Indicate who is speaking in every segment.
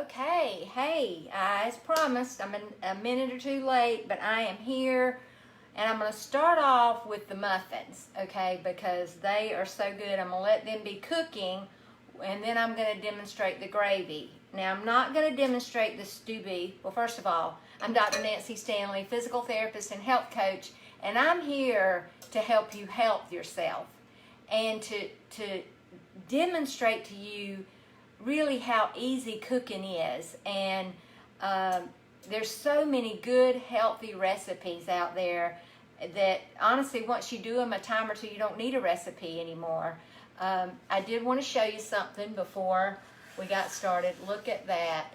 Speaker 1: Okay, hey, as promised, I'm a minute or two late, but I am here, and I'm going to start off with the muffins, okay, because they are so good. I'm going to let them be cooking, and then I'm going to demonstrate the gravy. Now, I'm not going to demonstrate the stew beef. Well, first of all, I'm Dr. Nancy Stanley, physical therapist and health coach, and I'm here to help you help yourself and to demonstrate to you really how easy cooking is. And there's so many good healthy recipes out there that honestly once you do them a time or two you don't need a recipe anymore. I did want to show you something before we got started. Look at that.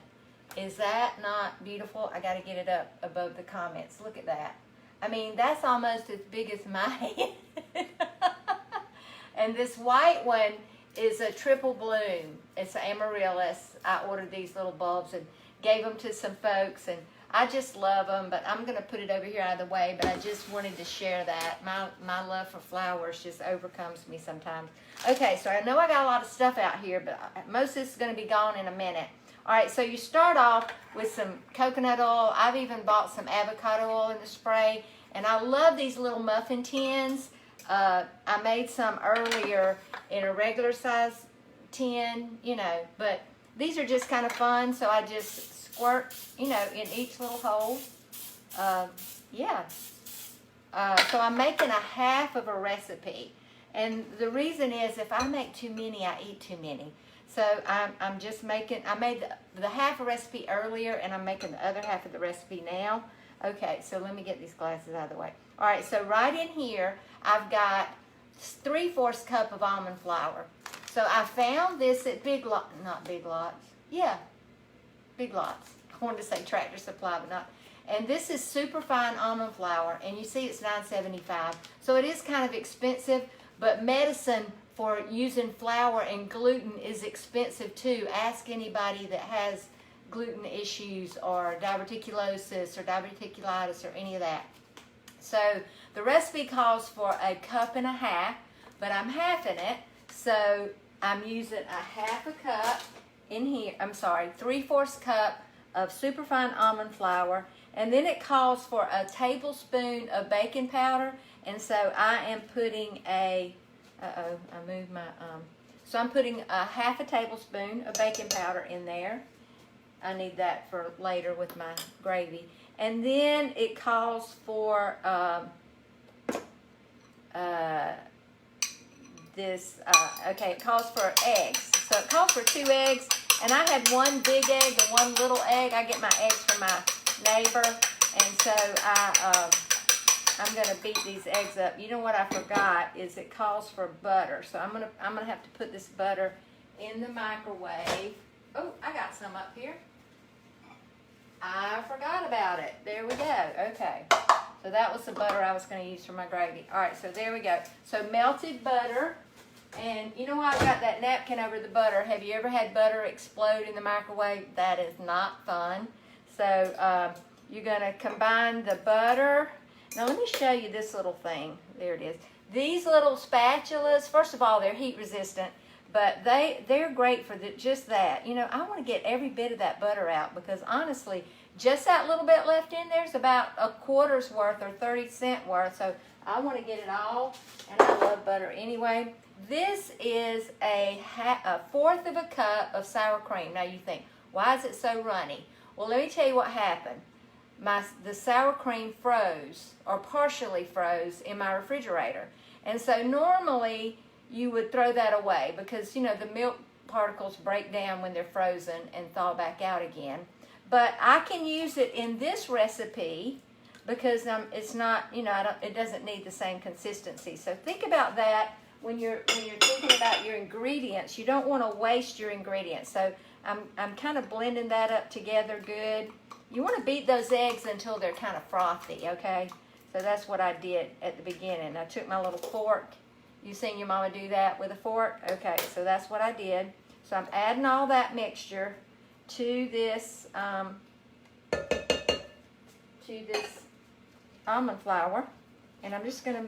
Speaker 1: Is that not beautiful? I got to get it up above the comments. Look at that. I mean, that's almost as big as my hand. And this white one is a triple bloom. It's an amaryllis. I ordered these little bulbs and gave them to some folks, and I just love them, but I'm going to put it over here out of the way, but I just wanted to share that. My love for flowers just overcomes me sometimes. Okay, so I know I got a lot of stuff out here, but most of this is going to be gone in a minute. All right, so you start off with some coconut oil. I've even bought some avocado oil in the spray, and I love these little muffin tins. I made some earlier in a regular size tin, but these are just kind of fun, so I just squirt, in each little hole. So I'm making a half of a recipe, and the reason is if I make too many, I eat too many. So I'm just making, I made the half a recipe earlier, and I'm making the other half of the recipe now. Okay, so let me get these glasses out of the way. All right, so right in here, I've got 3/4 cup of almond flour. So I found this at Big Lots. Yeah, Big Lots. I wanted to say Tractor Supply, but not. And this is super fine almond flour, and you see it's $9.75. So it is kind of expensive, but medicine for using flour and gluten is expensive too. Ask anybody that has gluten issues or diverticulosis or diverticulitis or any of that. So the recipe calls for 1.5 cups, but I'm halving it. So I'm using a 1/2 cup in here. I'm sorry, 3/4 cup of superfine almond flour. And then it calls for a tablespoon of baking powder. And so I am putting I moved my, so I'm putting a 1/2 tablespoon of baking powder in there. I need that for later with my gravy. And then it calls for it calls for eggs. So it calls for 2 eggs, and I had 1 big egg and 1 little egg. I get my eggs from my neighbor, and so I'm gonna beat these eggs up. You know what I forgot is it calls for butter. So I'm gonna have to put this butter in the microwave. Oh, I got some up here. I forgot about it. There we go. Okay. So that was the butter I was going to use for my gravy. All right, so there we go. So melted butter. And you know why I've got that napkin over the butter? Have you ever had butter explode in the microwave? That is not fun. So you're going to combine the butter. Now let me show you this little thing. There it is. These little spatulas, first of all, they're heat resistant. But they're great for just that. I want to get every bit of that butter out because honestly, just that little bit left in there is about 1/4 worth or 30-cent worth. So I want to get it all, and I love butter anyway. This is a 1/4 cup of sour cream. Now you think, why is it so runny? Well, let me tell you what happened. The sour cream froze or partially froze in my refrigerator. And so normally you would throw that away because, the milk particles break down when they're frozen and thaw back out again. But I can use it in this recipe because it's not, it doesn't need the same consistency. So think about that when you're thinking about your ingredients. You don't want to waste your ingredients. So I'm kind of blending that up together good. You want to beat those eggs until they're kind of frothy, okay? So that's what I did at the beginning. I took my little fork. You seen your mama do that with a fork? Okay, so that's what I did. So I'm adding all that mixture to this almond flour, and I'm just gonna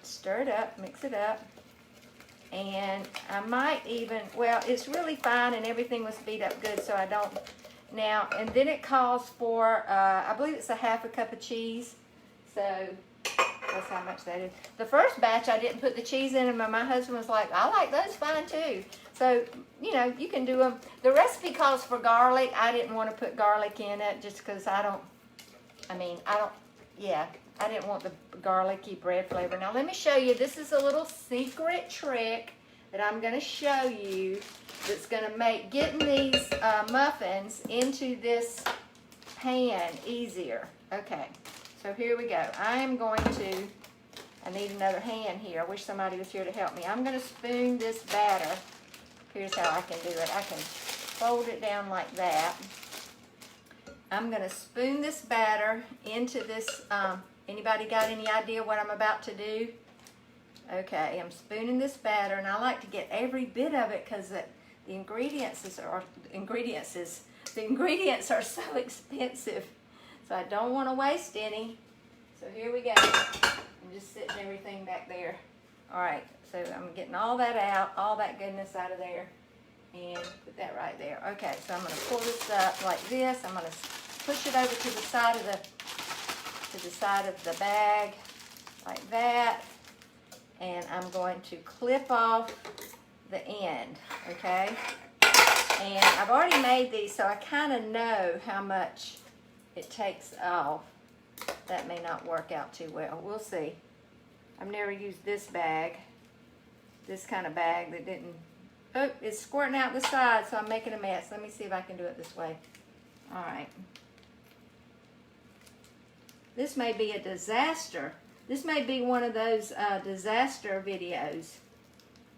Speaker 1: stir it up, mix it up, and I might even, well, it's really fine and everything was beat up good, so I don't Now, and then it calls for, I believe it's a half a cup of cheese. So that's how much that is. The first batch I didn't put the cheese in, and my husband was like, I like those fine too. So, you know, you can do them. The recipe calls for garlic. I didn't want to put garlic in it just because I didn't want the garlicky bread flavor. Now let me show you, this is a little secret trick that I'm going to show you that's going to make getting these muffins into this pan easier. Okay, so here we go. I need another hand here. I wish somebody was here to help me. I'm going to spoon this batter. Here's how I can do it. I can fold it down like that. I'm going to spoon this batter into this. Anybody got any idea what I'm about to do? Okay, I'm spooning this batter, and I like to get every bit of it because the ingredients are so expensive. So I don't want to waste any. So here we go. I'm just sitting everything back there. All right, so I'm getting all that out, all that goodness out of there, and put that right there. Okay, so I'm going to pull this up like this. I'm going to push it over to the side of the bag like that, and I'm going to clip off the end. Okay, and I've already made these, so I kind of know how much it takes off. That may not work out too well. We'll see. I've never used this bag, this kind of bag that didn't, oh, it's squirting out the side, so I'm making a mess. Let me see if I can do it this way. All right. This may be a disaster. This may be one of those disaster videos.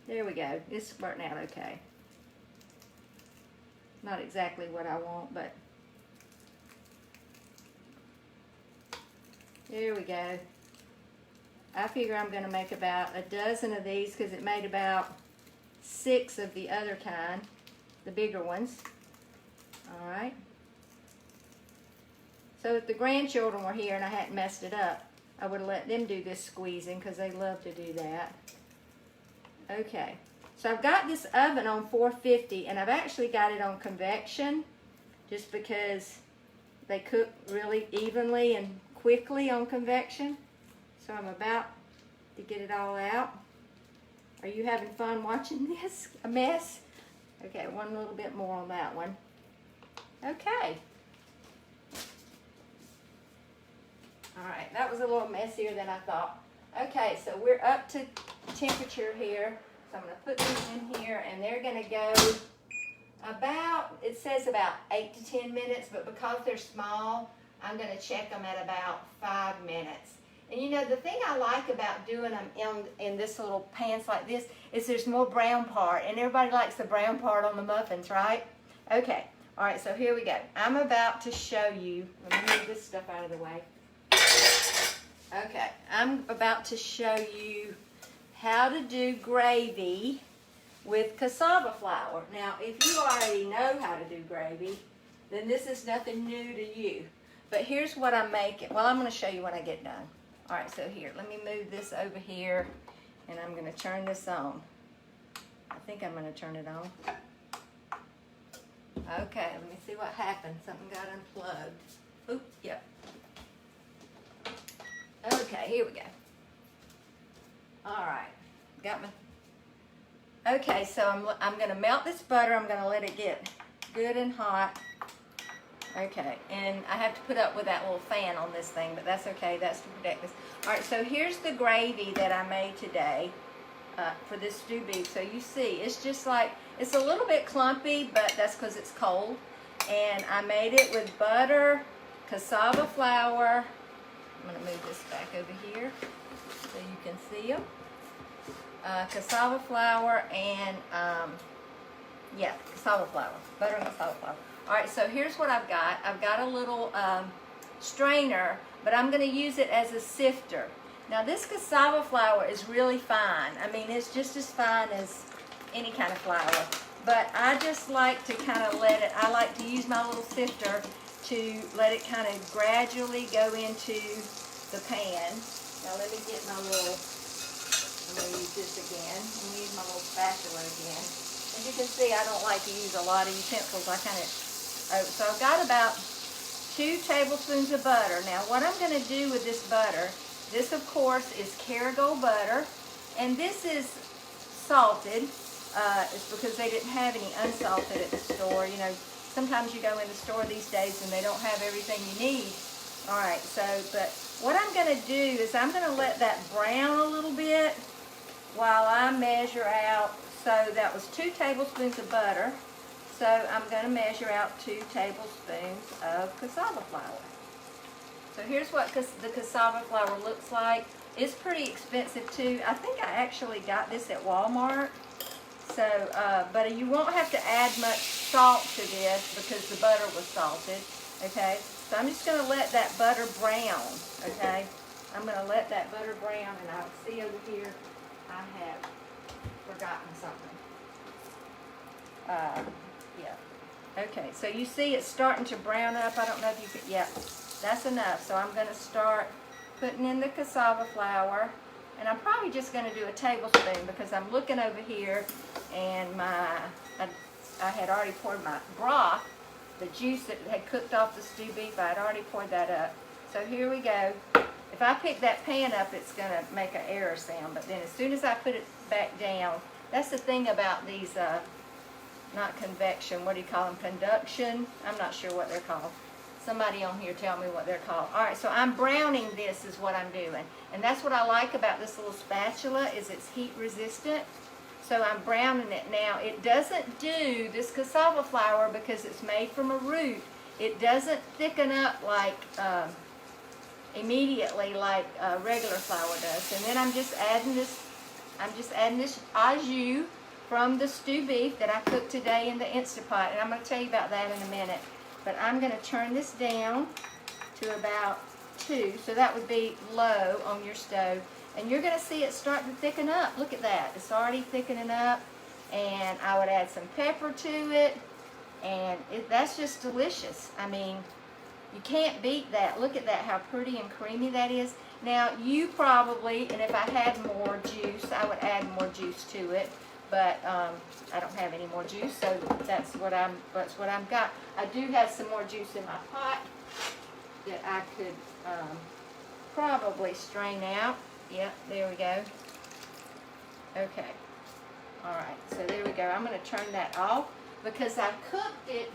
Speaker 1: There we go. It's squirting out okay. Not exactly what I want, but there we go. I figure I'm going to make about a dozen of these because it made about 6 of the other kind, the bigger ones. All right. So if the grandchildren were here and I hadn't messed it up, I would have let them do this squeezing because they love to do that. Okay. So I've got this oven on 450, and I've actually got it on convection just because they cook really evenly and quickly on convection. So I'm about to get it all out. Are you having fun watching this? A mess? Okay, one little bit more on that one. Okay. All right, that was a little messier than I thought. Okay, so we're up to temperature here. So I'm going to put these in here, and they're going to go about, it says about 8 to 10 minutes, but because they're small, I'm going to check them at about 5 minutes. And you know, the thing I like about doing them in this little pans like this is there's more brown part, and everybody likes the brown part on the muffins, right? Okay, all right, so here we go. I'm about to show you, let me move this stuff out of the way. Okay, I'm about to show you how to do gravy with cassava flour. Now, if you already know how to do gravy, then this is nothing new to you. But here's what I'm making. Well, I'm going to show you when I get done. All right, so here, let me move this over here, and I'm going to turn this on. I think I'm going to turn it on. Okay, let me see what happened. Something got unplugged. Oop, yep. Okay, here we go. All right, got my. Okay, so I'm going to melt this butter. I'm going to let it get good and hot. Okay, and I have to put up with that little fan on this thing, but that's okay. That's to protect this. All right, so here's the gravy that I made today for this stew beef. So you see, it's just like, it's a little bit clumpy, but that's because it's cold. And I made it with butter, cassava flour. I'm going to move this back over here so you can see them. Cassava flour and, cassava flour. Butter and cassava flour. All right, so here's what I've got. I've got a little strainer, but I'm going to use it as a sifter. Now, this cassava flour is really fine. I mean, it's just as fine as any kind of flour. But I just like to kind of I like to use my little sifter to let it kind of gradually go into the pan. Now, let me get my little, I'm going to use this again. I'm going to use my little spatula again. As you can see, I don't like to use a lot of utensils. I kind of So I've got about 2 tablespoons of butter. Now what I'm going to do with this butter, this of course is Kerrygold butter, and this is salted. It's because they didn't have any unsalted at the store. You know, sometimes you go in the store these days and they don't have everything you need. All right, so, but what I'm going to do is I'm going to let that brown a little bit while I measure out. So that was 2 tablespoons of butter. So I'm going to measure out 2 tablespoons of cassava flour. So here's what the cassava flour looks like. It's pretty expensive too. I think I actually got this at Walmart. So, but you won't have to add much salt to this because the butter was salted, okay? So I'm just going to let that butter brown, okay? I'm going to let that butter brown, and I'll see over here I have forgotten something. Yeah. Okay, so you see it's starting to brown up. I don't know if you could, yeah, that's enough. So I'm going to start putting in the cassava flour. And I'm probably just going to do a tablespoon because I'm looking over here and I had already poured my broth, the juice that had cooked off the stew beef. I had already poured that up. So here we go. If I pick that pan up, it's going to make an error sound. But then as soon as I put it back down, that's the thing about these, not convection, what do you call them, conduction? I'm not sure what they're called. Somebody on here tell me what they're called. All right, so I'm browning this is what I'm doing. And that's what I like about this little spatula is it's heat resistant. So I'm browning it now. It doesn't do this cassava flour because it's made from a root. It doesn't thicken up like immediately like regular flour does. And then I'm just adding this au jus from the stew beef that I cooked today in the Instant Pot. And I'm going to tell you about that in a minute. But I'm going to turn this down to about 2. So that would be low on your stove. And you're going to see it start to thicken up. Look at that. It's already thickening up. And I would add some pepper to it. And that's just delicious. I mean, you can't beat that. Look at that, how pretty and creamy that is. Now, you probably, and if I had more juice, I would add more juice to it. But I don't have any more juice, so that's what I've got. I do have some more juice in my pot that I could probably strain out. Yep, there we go. Okay. All right, so there we go. I'm going to turn that off because I cooked it.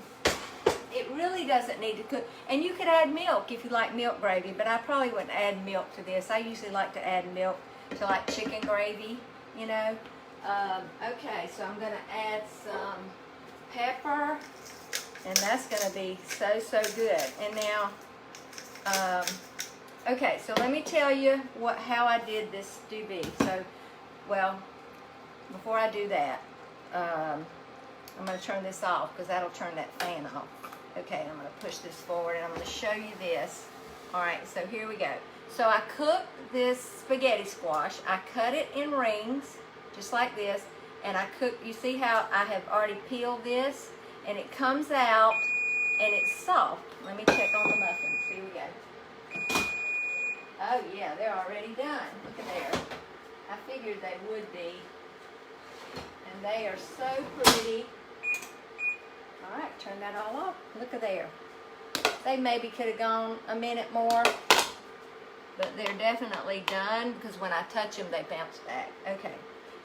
Speaker 1: It really doesn't need to cook. And you could add milk if you like milk gravy, but I probably wouldn't add milk to this. I usually like to add milk to like chicken gravy, you know. Okay, so I'm going to add some pepper, and that's going to be so good. And now, okay, so let me tell you how I did this stew beef. So, well, before I do that, I'm going to turn this off because that'll turn that fan off. Okay, I'm going to push this forward, and I'm going to show you this. All right, so here we go. So I cooked this spaghetti squash. I cut it in rings, just like this, and I cook. You see how I have already peeled this, and it comes out, and it's soft. Let me check on the muffins. Here we go. Oh yeah, they're already done. Look at there. I figured they would be, and they are so pretty. All right, turn that all off. Look at there. They maybe could have gone a minute more, but they're definitely done because when I touch them, they bounce back. Okay.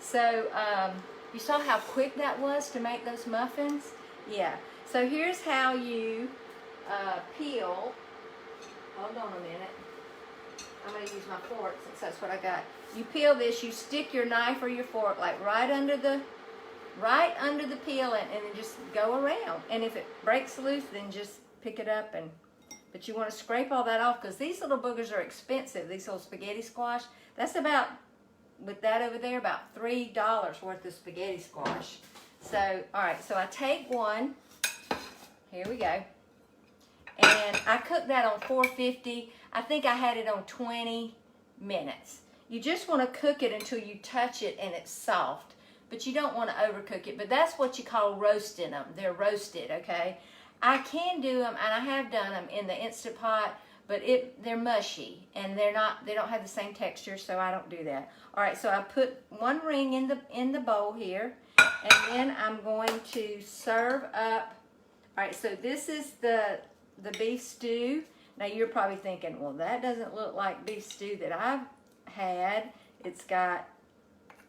Speaker 1: So, you saw how quick that was to make those muffins? Yeah. So here's how you peel. Hold on a minute. I'm going to use my fork since that's what I got. You peel this, you stick your knife or your fork like right under the peel and then just go around. And if it breaks loose, then just pick it up. But you want to scrape all that off because these little boogers are expensive, these little spaghetti squash. That's about, with that over there, about $3 worth of spaghetti squash. So, all right, so I take one. Here we go. And I cooked that on 450. I think I had it on 20 minutes. You just want to cook it until you touch it and it's soft. But you don't want to overcook it. But that's what you call roasting them. They're roasted, okay? I can do them, and I have done them in the Instant Pot, but they're mushy, and they don't have the same texture, so I don't do that. All right, so I put one ring in the bowl here, and then I'm going to serve up All right, so this is the beef stew. Now you're probably thinking, well, that doesn't look like beef stew that I've had. It's got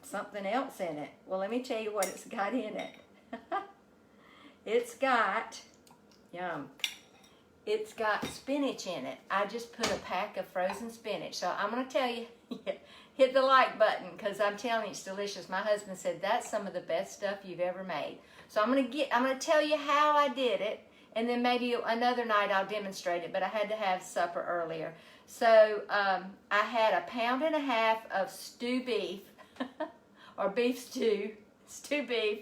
Speaker 1: something else in it. Well, let me tell you what it's got in it. It's got, yum, it's got spinach in it. I just put a pack of frozen spinach. So I'm going to tell you, hit the like button because I'm telling you it's delicious. My husband said that's some of the best stuff you've ever made. So I'm going to tell you how I did it, and then maybe another night I'll demonstrate it, but I had to have supper earlier. So I had 1.5 pounds of stew beef, or beef stew beef.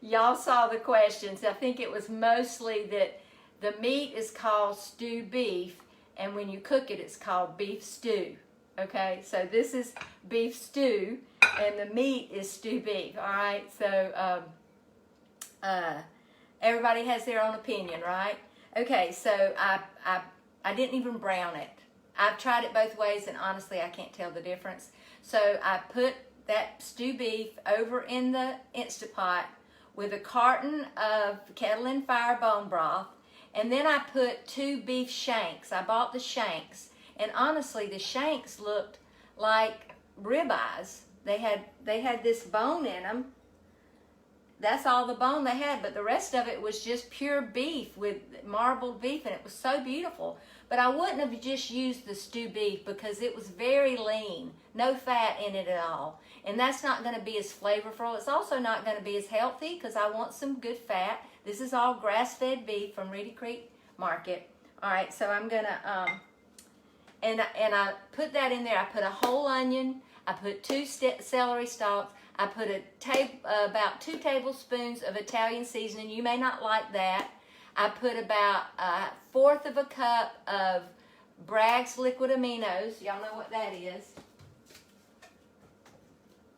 Speaker 1: Y'all saw the questions. I think it was mostly that the meat is called stew beef, and when you cook it, it's called beef stew. Okay, so this is beef stew, and the meat is stew beef. All right, so everybody has their own opinion, right? Okay, so I didn't even brown it. I've tried it both ways, and honestly, I can't tell the difference. So I put that stew beef over in the Instant Pot with a carton of Kettle and Fire bone broth, and then I put 2 beef shanks. I bought the shanks, and honestly, the shanks looked like ribeyes. They had this bone in them. That's all the bone they had, but the rest of it was just pure beef with marbled beef, and it was so beautiful. But I wouldn't have just used the stew beef because it was very lean, no fat in it at all. And that's not going to be as flavorful. It's also not going to be as healthy because I want some good fat. This is all grass-fed beef from Reedy Creek Market. All right, so I'm going to, and I put that in there. I put a whole onion. I put 2 celery stalks. I put about 2 tablespoons of Italian seasoning. You may not like that. I put about 1/4 of a cup of Bragg's liquid aminos. Y'all know what that is.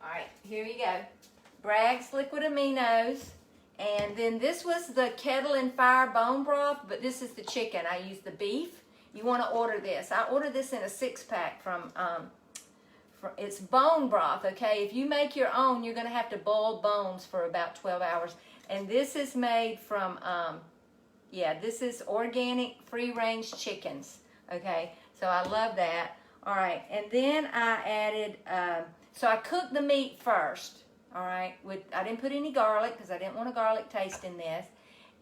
Speaker 1: All right, here you go. Bragg's liquid aminos. And then this was the Kettle and Fire bone broth, but this is the chicken. I used the beef. You want to order this. I ordered this in a 6-pack from it's bone broth, okay? If you make your own, you're going to have to boil bones for about 12 hours. And this is made from, this is organic free-range chickens, okay? So I love that. All right, and then I added, so I cooked the meat first, all right? I didn't put any garlic because I didn't want a garlic taste in this.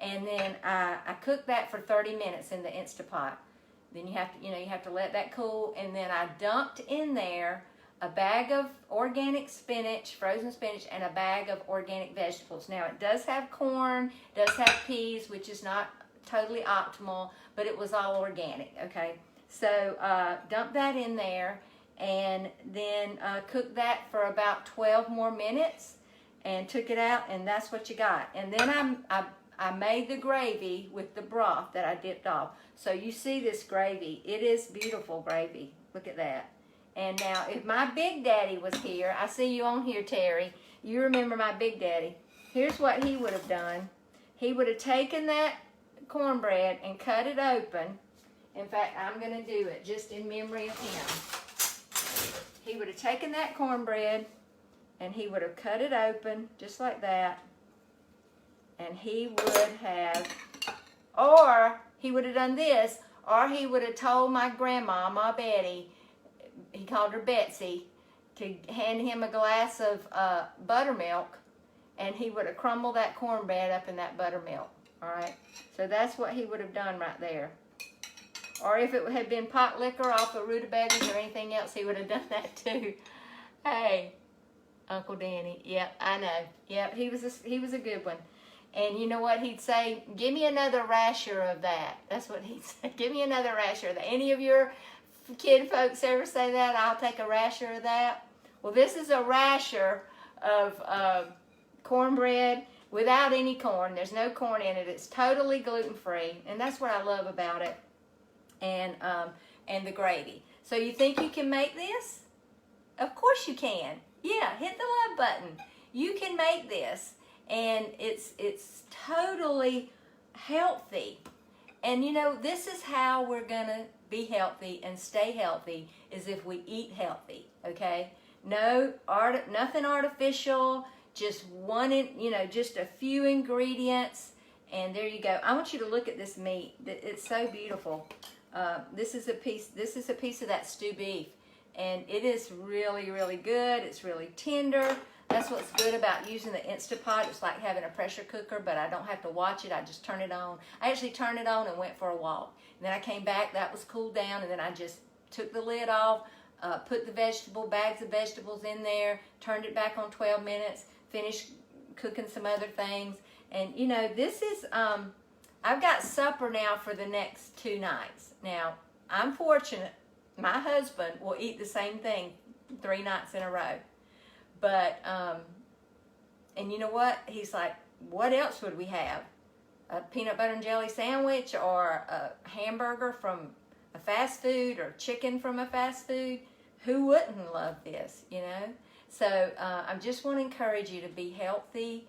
Speaker 1: And then I cooked that for 30 minutes in the Instant Pot. Then you have to let that cool. And then I dumped in there a bag of organic spinach, frozen spinach, and a bag of organic vegetables. Now, it does have corn, does have peas, which is not totally optimal, but it was all organic, okay? So, dump that in there, and then cook that for about 12 more minutes, and took it out, and that's what you got. And then I made the gravy with the broth that I dipped off. So, you see this gravy. It is beautiful gravy. Look at that. And now, if my Big Daddy was here, I see you on here, Terry. You remember my Big Daddy. Here's what he would have done. He would have taken that cornbread and cut it open. In fact, I'm going to do it just in memory of him. He would have taken that cornbread and he would have cut it open just like that. And he would have, or he would have done this, or he would have told my grandma, Ma Betty, he called her Betsy, to hand him a glass of buttermilk, and he would have crumbled that cornbread up in that buttermilk. All right, so that's what he would have done right there. Or if it had been pot liquor off of rutabagas or anything else, he would have done that too. Hey, Uncle Danny. Yep, I know. Yep, he was a good one. And you know what he'd say? Give me another rasher of that. That's what he'd say. Give me another rasher of that. Any of your kid folks ever say that? I'll take a rasher of that. Well, this is a rasher of cornbread without any corn. There's no corn in it. It's totally gluten-free, and that's what I love about it. And the gravy. So you think you can make this? Of course you can. Yeah, hit the love button. You can make this, and it's totally healthy. And you know, this is how we're gonna be healthy and stay healthy, is if we eat healthy. Okay, nothing artificial. Just just a few ingredients, And there you go. I want you to look at this meat. It's so beautiful. This is a piece of that stew beef, and it is really, really good. It's really tender. That's what's good about using the Instapot. It's like having a pressure cooker, but I don't have to watch it. I just turn it on. I actually turned it on and went for a walk. And then I came back. That was cooled down, and then I just took the lid off, put the bags of vegetables in there, turned it back on 12 minutes, finished cooking some other things. And, you know, this is, I've got supper now for the next 2 nights. Now, I'm fortunate. My husband will eat the same thing 3 nights in a row. But, and you know what? He's like, what else would we have? A peanut butter and jelly sandwich, or a hamburger from a fast food, or chicken from a fast food? Who wouldn't love this, you know? So I just want to encourage you to be healthy.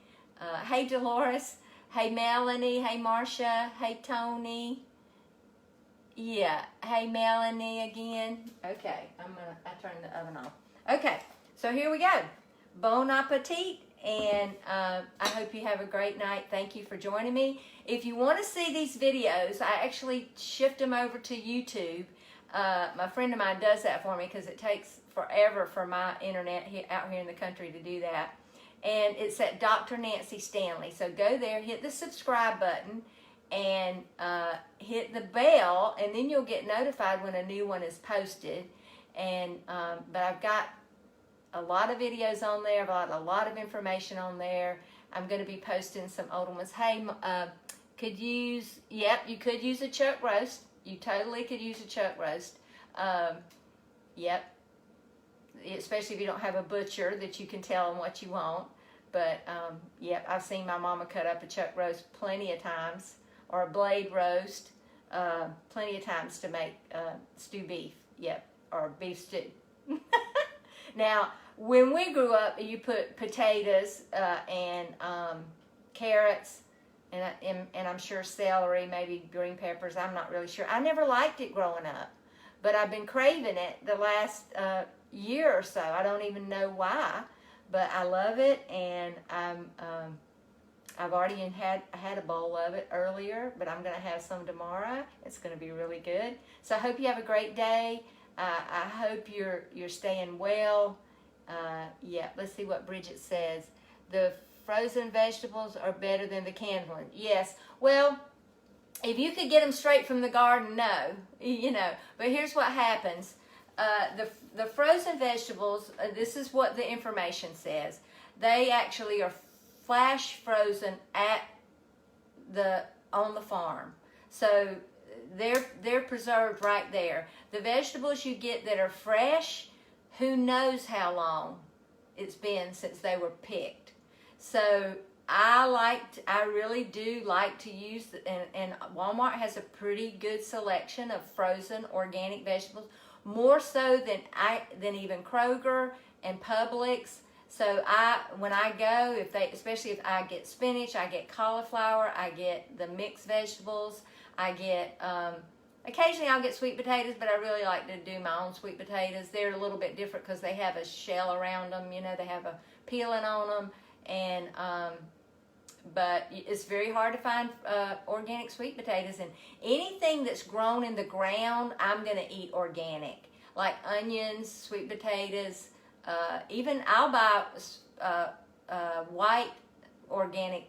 Speaker 1: Hey, Dolores. Hey, Melanie. Hey, Marcia. Hey, Tony. Yeah. Hey, Melanie again. Okay. I turned the oven off. Okay. So here we go. Bon appetit, and I hope you have a great night. Thank you for joining me. If you want to see these videos, I actually shift them over to YouTube. My friend of mine does that for me because it takes forever for my internet out here in the country to do that. And it's at Dr. Nancy Stanley. So go there, hit the subscribe button, and hit the bell, and then you'll get notified when a new one is posted. And but I've got a lot of videos on there, a lot of information on there. I'm going to be posting some old ones. Hey, you could use a chuck roast. You totally could use a chuck roast. Yep. Especially if you don't have a butcher that you can tell them what you want. But, yep, I've seen my mama cut up a chuck roast plenty of times, or a blade roast, plenty of times to make stew beef. Yep, or beef stew. Now, when we grew up, you put potatoes and carrots, and I'm sure celery, maybe green peppers. I'm not really sure. I never liked it growing up, but I've been craving it the last year or so. I don't even know why, but I love it, and I've already had a bowl of it earlier, but I'm going to have some tomorrow. It's going to be really good. So I hope you have a great day. I hope you're staying well. Yeah, let's see what Bridget says. The frozen vegetables are better than the canned ones. Yes. Well, if you could get them straight from the garden, no. You know. But here's what happens. The frozen vegetables, this is what the information says. They actually are flash frozen on the farm. So they're preserved right there. The vegetables you get that are fresh, who knows how long it's been since they were picked. So I really do like to use, and Walmart has a pretty good selection of frozen organic vegetables, more so than even Kroger and Publix. So when I go, especially if I get spinach, I get cauliflower, I get the mixed vegetables, I get, occasionally I'll get sweet potatoes, but I really like to do my own sweet potatoes. They're a little bit different because they have a shell around them, you know, they have a peeling on them, and, but it's very hard to find organic sweet potatoes, and anything that's grown in the ground, I'm going to eat organic, like onions, sweet potatoes, even I'll buy white organic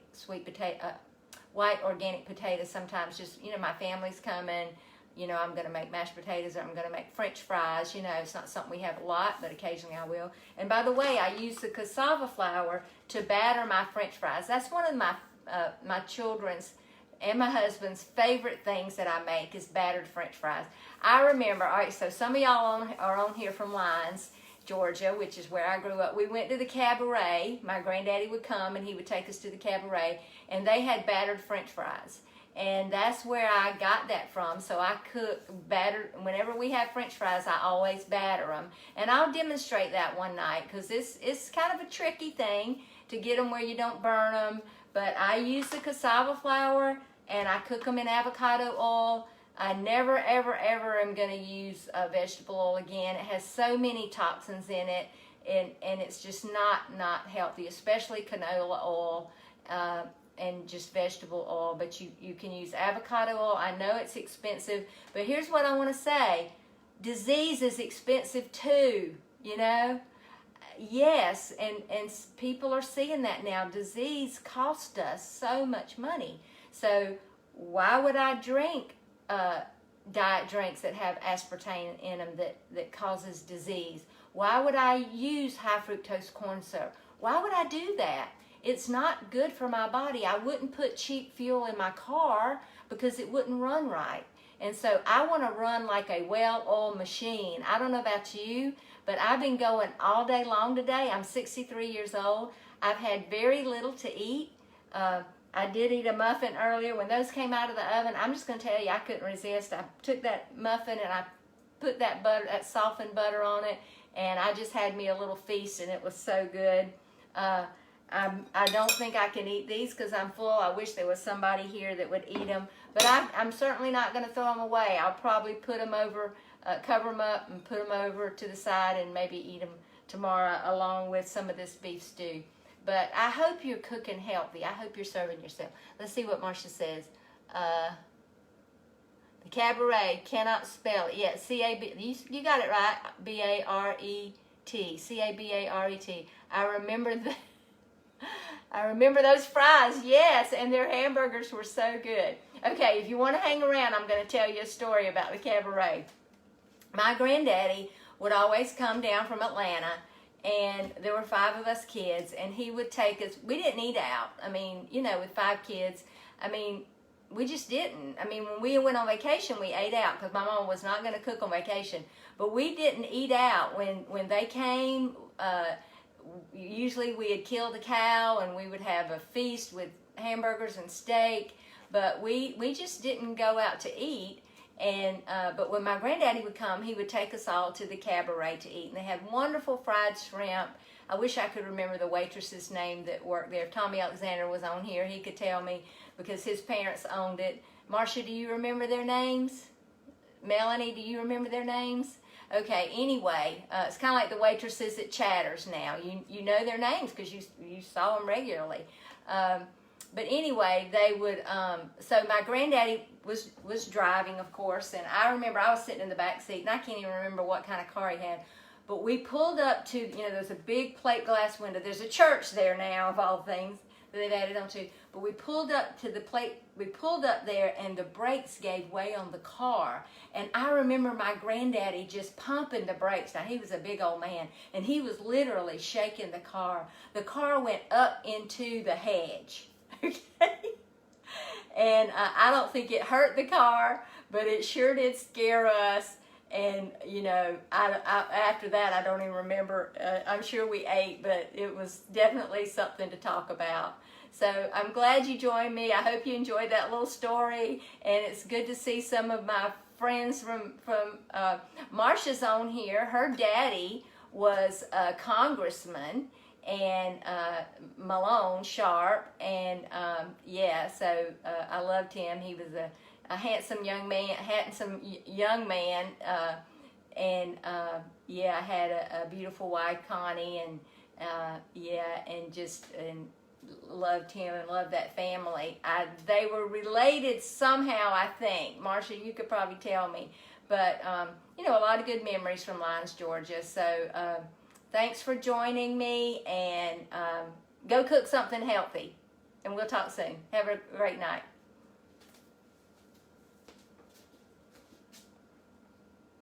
Speaker 1: potatoes sometimes. Just, you know, my family's coming, you know, I'm going to make mashed potatoes, or I'm going to make French fries. You know, it's not something we have a lot, but occasionally I will. And by the way, I use the cassava flour to batter my French fries. That's one of my children's and my husband's favorite things that I make is battered French fries. I remember, all right, so some of y'all are on here from Lyons, Georgia, which is where I grew up. We went to the cabaret. My granddaddy would come and he would take us to the cabaret, and they had battered French fries. And that's where I got that from. So I cook battered, whenever we have French fries, I always batter them. And I'll demonstrate that one night, because it's kind of a tricky thing to get them where you don't burn them. But I use the cassava flour, and I cook them in avocado oil. I never, ever, ever am going to use vegetable oil again. It has so many toxins in it, and it's just not healthy, especially canola oil. and just vegetable oil, but you can use avocado oil. I know it's expensive, but here's what I want to say. Disease is expensive too, you know? Yes, and people are seeing that now. Disease costs us so much money. So why would I drink diet drinks that have aspartame in them that causes disease? Why would I use high fructose corn syrup? Why would I do that? It's not good for my body. I wouldn't put cheap fuel in my car because it wouldn't run right. And so I want to run like a well-oiled machine. I don't know about you, but I've been going all day long today. I'm 63 years old. I've had very little to eat. I did eat a muffin earlier. When those came out of the oven, I'm just going to tell you, I couldn't resist. I took that muffin and I put that butter, that softened butter on it, and I just had me a little feast, and it was so good. I don't think I can eat these because I'm full. I wish there was somebody here that would eat them. But I'm certainly not going to throw them away. I'll probably put them over, cover them up and put them over to the side and maybe eat them tomorrow along with some of this beef stew. But I hope you're cooking healthy. I hope you're serving yourself. Let's see what Marcia says. The cabaret, cannot spell it. Yeah, C-A-B, you got it right. B-A-R-E-T. C-A-B-A-R-E-T. I remember those fries, yes, and their hamburgers were so good. Okay, if you want to hang around, I'm going to tell you a story about the cabaret. My granddaddy would always come down from Atlanta, and there were 5 of us kids, and he would take us. We didn't eat out. I mean, you know, with 5 kids, I mean, we just didn't. I mean, when we went on vacation, we ate out because my mom was not going to cook on vacation. But we didn't eat out when they came. Usually we had killed a cow and we would have a feast with hamburgers and steak, but we just didn't go out to eat. And but when my granddaddy would come, he would take us all to the cabaret to eat, and they had wonderful fried shrimp. I wish I could remember the waitress's name that worked there. If Tommy Alexander was on here, he could tell me because his parents owned it. Marcia, do you remember their names? Melanie, do you remember their names? Okay, anyway, it's kind of like the waitresses at Chatters now. You know their names because you saw them regularly. But anyway, they would, so my granddaddy was driving, of course, and I remember I was sitting in the back seat, and I can't even remember what kind of car he had. But we pulled up to, you know, there's a big plate glass window. There's a church there now, of all things, that they've added onto. But we pulled up to the plate, we pulled up there, and the brakes gave way on the car. And I remember my granddaddy just pumping the brakes. Now, he was a big old man, and he was literally shaking the car. The car went up into the hedge, okay? And I don't think it hurt the car, but it sure did scare us. And, you know, after that, I don't even remember. I'm sure we ate, but it was definitely something to talk about. So I'm glad you joined me. I hope you enjoyed that little story. And it's good to see some of my friends from Marcia's on here. Her daddy was a congressman, and Malone Sharp. And, yeah, so I loved him. He was a handsome young man, yeah, I had a beautiful wife, Connie, and yeah, and loved him and loved that family. They were related somehow, I think. Marcia, you could probably tell me, but you know, a lot of good memories from Lyons, Georgia. So thanks for joining me, and go cook something healthy, and we'll talk soon. Have a great night.